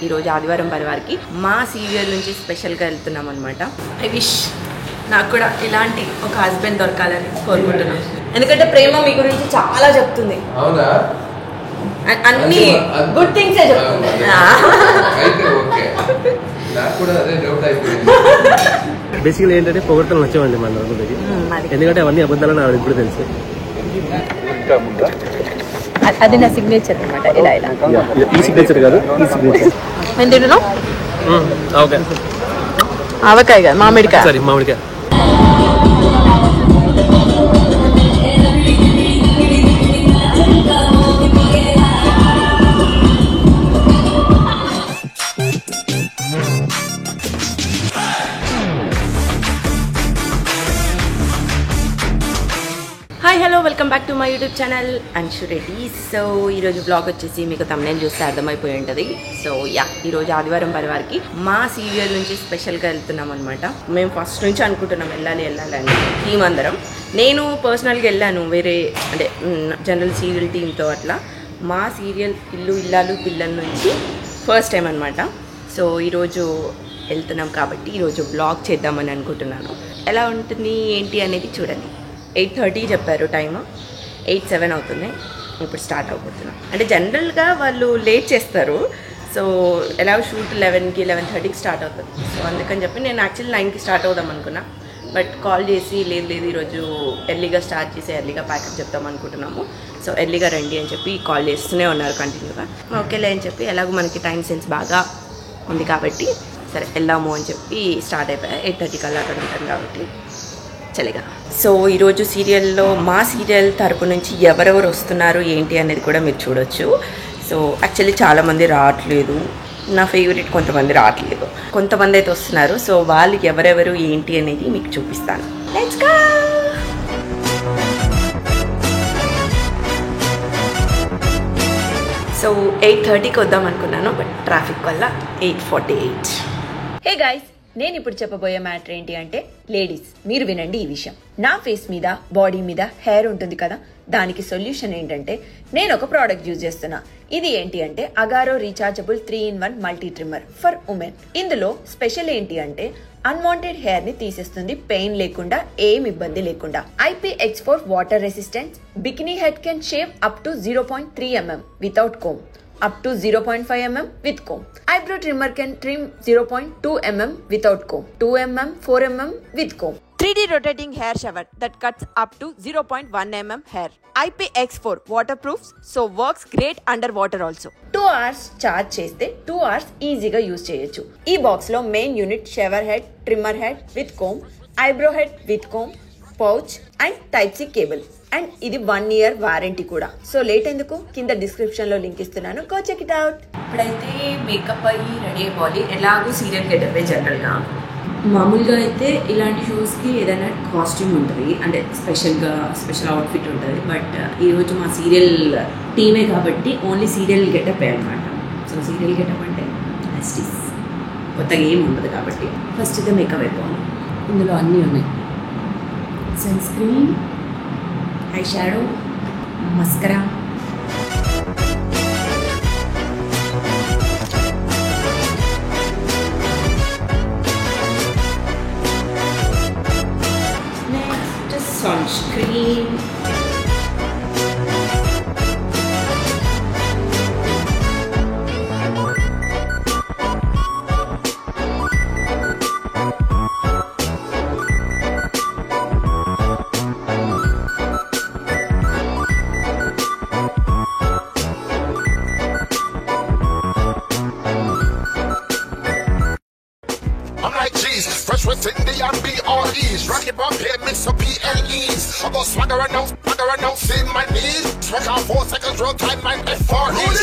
ఈరోజు ఆదివారం పరివారికి మా సీరియల్ నుంచి స్పెషల్గా వెళ్తున్నాం అనమాట. ఐ విష్ నాకు కూడా ఇలాంటి ఒక హస్బెండ్ దొరకాలని కోరుకుంటున్నాను. ఎందుకంటే ప్రేమ మీ గురించి చాలా చెప్తుంది, అన్ని గుడ్ థింగ్సే చెప్తుంది. బేసికలీ ఏంటంటే పొగడతలు నచ్చవండి మన నలుగురికి, ఎందుకంటే అవన్నీ అబద్ధాలని నాకు ఇప్పుడు తెలుసు. అది నా సిగ్నేచర్ అనమాట. ఇలా ఇలా ఈ సిగ్నేచర్ కాదు, ఈ సిగ్నేచర్. నేను తింటున్నాం ఓకే. ఆవకాయ కాదు, మామిడికాయ. సరే మామిడికాయ. Hi hello, welcome back to my YouTube channel Anshu Reddy. So ఈరోజు బ్లాగ్ వచ్చేసి మీకు thumbnail చూస్తే అర్థమైపోయి ఉంటుంది. సో ఈరోజు ఆదివారం పరివారికి మా సీరియల్ నుంచి స్పెషల్గా వెళ్తున్నాం అనమాట. మేము ఫస్ట్ నుంచి అనుకుంటున్నాం వెళ్ళాలి అని టీం అందరం. నేను పర్సనల్గా వెళ్ళాను వేరే అంటే జనరల్ సీరియల్ టీంతో. అట్లా మా సీరియల్ ఇల్లు ఇల్లాలు పిల్లల నుంచి ఫస్ట్ టైం అనమాట. సో ఈరోజు వెళ్తున్నాం కాబట్టి ఈరోజు బ్లాగ్ చేద్దామని అనుకుంటున్నాను. ఎలా ఉంటుంది ఏంటి అనేది చూడండి. 8:30 చెప్పారు టైము, 8:07 అవుతుంది. ఇప్పుడు స్టార్ట్ అవబోతున్నాం. అంటే జనరల్గా వాళ్ళు లేట్ చేస్తారు. సో ఎలా షూట్ 11కి 11:30కి స్టార్ట్ అవుతుంది. సో అందుకని చెప్పి నేను యాక్చువల్లీ 9కి స్టార్ట్ అవుదాం అనుకున్నా. బట్ కాల్ చేసి లేదు ఈరోజు ఎర్లీగా స్టార్ట్ చేసి ఎర్లీగా ప్యాకప్ చెప్తాం అనుకుంటున్నాము. సో ఎర్లీగా రండి అని చెప్పి కాల్ చేస్తూనే ఉన్నారు కంటిన్యూగా. ఓకేలే అని చెప్పి ఎలాగో మనకి టైం సెన్స్ బాగా ఉంది కాబట్టి సరే వెళ్దాము అని చెప్పి స్టార్ట్ అయిపోయాయి. 8:30 కల్లా అక్కడ ఉంటాం కాబట్టి చలిగా. సో ఈరోజు సీరియల్లో మా సీరియల్ తరపు నుంచి ఎవరెవరు వస్తున్నారు ఏంటి అనేది కూడా మీరు చూడొచ్చు. సో యాక్చువల్లీ చాలామంది రావట్లేదు, నా ఫేవరెట్ కొంతమంది రావట్లేదు, కొంతమంది అయితే వస్తున్నారు. సో వాళ్ళు ఎవరెవరు ఏంటి అనేది మీకు చూపిస్తాను. Let's go. సో 8:30కి వద్దాం అనుకున్నాను, బట్ ట్రాఫిక్ వల్ల 8:48. హే గైస్, నేను ఇప్పుడు చెప్పబోయే మ్యాటర్ ఏంటి అంటే లేడీస్ మీరు వినండి ఈ విషయం. నా ఫేస్ మీద బాడీ మీద హెయిర్ ఉంటుంది కదా, దానికి సొల్యూషన్ ఏంటంటే నేను ఒక ప్రోడక్ట్ యూజ్ చేస్తున్నా. ఇది ఏంటి అంటే Agaro rechargeable 3-in-1 multi trimmer for women. ఇందులో స్పెషల్ ఏంటి అంటే అన్వాంటెడ్ హెయిర్ ని తీసేస్తుంది, పెయిన్ లేకుండా, ఏం ఇబ్బంది లేకుండా. IPX4 water resistant, bikini head can shave up to 0.3 mm without comb, up to 0.5 mm with comb. Eyebrow trimmer can trim 0.2 mm without comb, 2 mm, 4 mm with comb. 3D rotating hair shower that cuts up to 0.1 mm hair. IPX4 waterproofs, so works great underwater also. 2 hours charge చేస్తే 2 hours ఈజీగా use చేయొచ్చు. ఈ box లో main unit, shower head, trimmer head with comb, eyebrow head with comb, pouch and type C cable. And ఇది 1 year warranty కూడా. So late ఎందుకు, కింద description లో లింక్ ఇస్తున్నాను, గో చెక్ ఇట్ అవుట్. ఇప్పుడైతే మేకప్ అయ్యి రెడీ అయిపోవాలి. ఎలాగో సీరియల్ గెటప్ జనరల్గా మామూలుగా అయితే ఇలాంటి షోస్కి ఏదైనా కాస్ట్యూమ్ ఉంటుంది, అంటే స్పెషల్ అవుట్ఫిట్ ఉంటుంది. బట్ ఈరోజు మా సీరియల్ టీమే కాబట్టి ఓన్లీ సీరియల్ గెటప్ అనమాట. సో సీరియల్ గెటప్ అంటే యాస్టిస్, కొత్తగా ఏం ఉండదు కాబట్టి ఫస్ట్ అయితే మేకప్ అయిపోవాలి. ఇందులో అన్నీ ఉన్నాయి, sunscreen, eye shadow, mascara, next sunscreen, fresh with India and BREs. Rocky Bob here, mix up PLEs. I go swagger around, see my knees. Track on 4 seconds, roll time, my F4Es.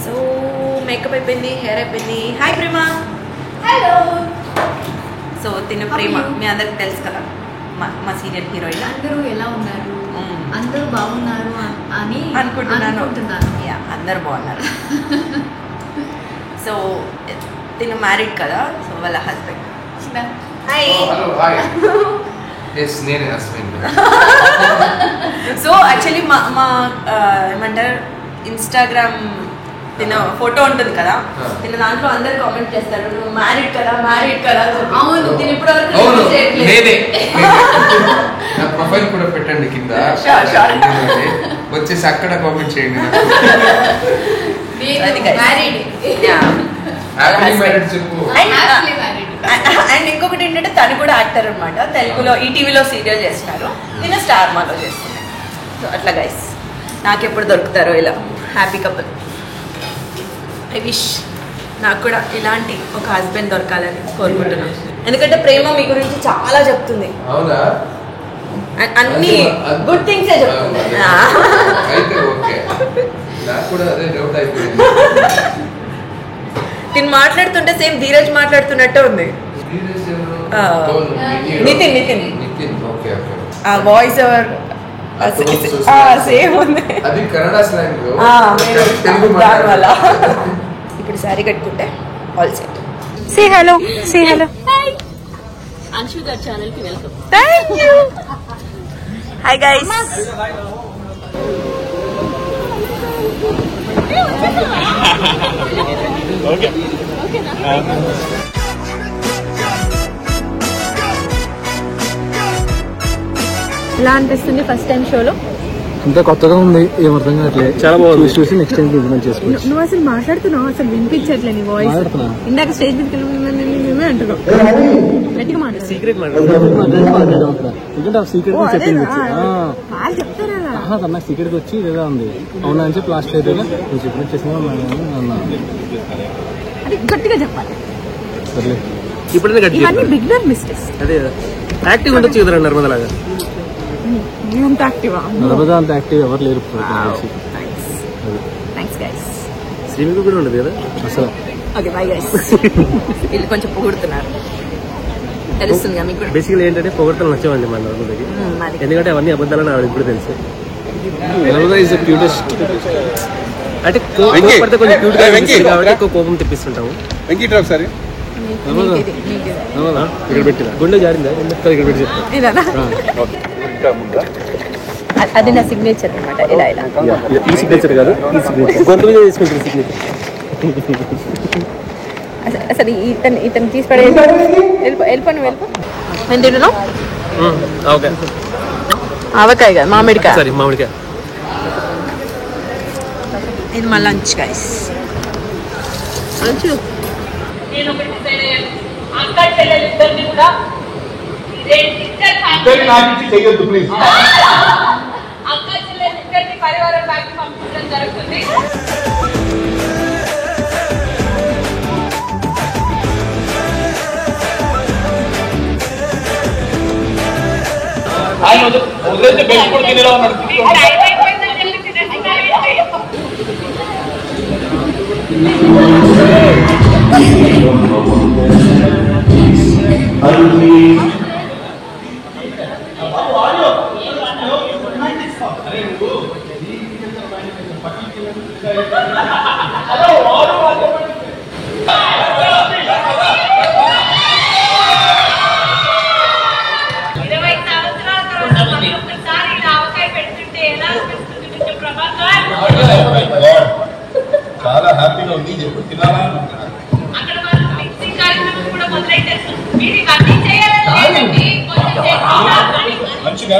So makeup అయిపోయింది, hair అయిపోయింది. Hi ప్రేమ. Hello. So తిన ప్రేమ మీ అందరికి తెలుసు కదా, మా serial heroine. అందరూ ఎలా ఉన్నారు, అందరూ బాగున్నారు అని అనుకుంటున్నాను. అందరూ బాగున్నారు. సో తిను మ్యారీడ్ కదా, సో వాళ్ళ హస్బెండ్. హాయ్. సో యాక్చువల్లీ మా ఏమంటారు ఇన్స్టాగ్రామ్ తిన ఫోటో ఉంటుంది కదా, తిన దాంట్లో అందరు కామెంట్ చేస్తారు నువ్వు మ్యారీడ్ కదా మ్యారీడ్ కదా. అవును, తిని ఇప్పుడు ప్రొఫైల్ కూడా పెట్టండి కింద వచ్చేసి అక్కడ కామెంట్ చేయండి. అండ్ ఇంకొకటి ఏంటంటే తను కూడా యాక్టర్ అనమాట, తెలుగులో ఈటీవీలో సీరియల్ చేస్తున్నారు, నేను స్టార్ మాలో చేస్తున్నాను. సో అట్లా గైస్ నాకు ఎప్పుడు దొరుకుతారో ఇలా హ్యాపీ కపుల్. ఐ విష్ నాకు కూడా ఇలాంటి ఒక హస్బెండ్ దొరకాలని కోరుకుంటున్నాను, ఎందుకంటే ప్రేమ మీ గురించి చాలా చెప్తుంది, అన్ని గుడ్ థింగ్సే చెప్తుంది. తిని మాట్లాడుతుంటే సేమ్ ధీరజ్ మాట్లాడుతున్నట్టే ఉంది. నితిన్ ఆ వాయిస్ ఓవర్ సేమ్ ఉంది. దానివల్ల ఇప్పుడు శారీ కట్టుకుంటే all set. Say hello, say hello. Anshu గారి ఛానల్ కి welcome. Thank you. Hi guys. Okay. ఎలా అనిపిస్తుంది ఫస్ట్ టైం షోలో? అంతా కొత్తగా ఉంది, ఏం అర్థం కావట్లేదు. చాలా బాగుంది, చూసి నెక్స్ట్ టైం ఇంప్లిమెంట్ చేసుకోవచ్చు. నువ్వు అసలు మాట్లాడుతున్నావు, అసలు వినిపించట్లే నీ వాయిస్. ఇందాక స్టేజ్ మీదకి మేమే అంటున్నావు, గట్టిగా మాట్లాడు. సీక్రెట్ ఎందుకంటే ఆ సీక్రెట్ చెప్పింది వాళ్ళు చెప్తారా నాకు సీక్రెట్ వచ్చి ఇదేదా ఉంది. అవునా అని చెప్పి లాస్ట్ అయితే నువ్వు చెప్పినట్టు చేసినా అన్నా. అది గట్టిగా చెప్పాలి. సర్లే ఇప్పుడైనా గట్టి ఇవన్నీ బిగినర్ మిస్టేక్స్. అదే యాక్టివ్ ఉండొచ్చు కదా నర్మదలాగా. అంత యాక్టివా? నర్మదా అంత యాక్టివ్ ఎవరు లేరు. Thanks guys. శ్రీమికు కూడా ఉండదు కదా అసలు. Okay bye guys. వీళ్ళు కొంచెం పొగుడుతున్నారు, తెలుస్తుంది మీకు కూడా. బేసికల్ ఏంటంటే పొగడతలు నచ్చవండి మన నర్మదకి, ఎందుకంటే అవన్నీ అబద్ధాలని ఆవిడ ఇప్పుడు తెలుసు. Narmada is the cutest. అంటే కోపడితే కొంచెం క్యూట్ గా అనిపిస్తుంది కాబట్టి ఎక్కువ కోపం తెప్పిస్తుంటాము. వెంకీ ఒకసారి ఇక్కడ పెట్టిన గుండె జారిందా ఇక్కడ పెట్టి చెప్తాను. అది నా సిగ్నేచర్ అనమాట. ఇలా ఇలా ఈ సిగ్నేచర్ కాదు, ఈ సిగ్నేచర్ గొంతు మీద తీసుకుంటారు సిగ్నేచర్. అసలు ఇతను తీసి పడే వెళ్ళిపో. నేను తింటున్నావు ఓకే. ఆవకాయ కదా, మామిడికాయ. సరే మామిడికాయ. ఇది మా లంచ్ గైస్. అంచు చాలా హ్యాపీగా ఉంది, ఎప్పుడు తినాలా మంచిగా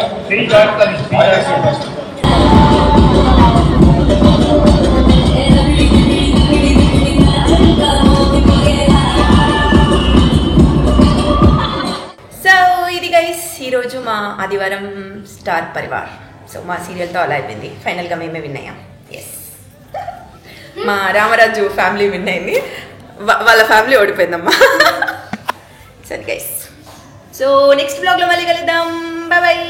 ఈరోజు మా ఆదివారం స్టార్ పరివార్. సో మా సీరియల్తో అలా అయిపోయింది, ఫైనల్గా మేమే విన్ అయ్యాం. ఎస్, మా రామరాజు ఫ్యామిలీ విన్ అయింది, వాళ్ళ ఫ్యామిలీ ఓడిపోయిందమ్మా. సరే గైస్, సో నెక్స్ట్ బ్లాగ్లో మళ్ళీ కలుద్దాం. Bye bye.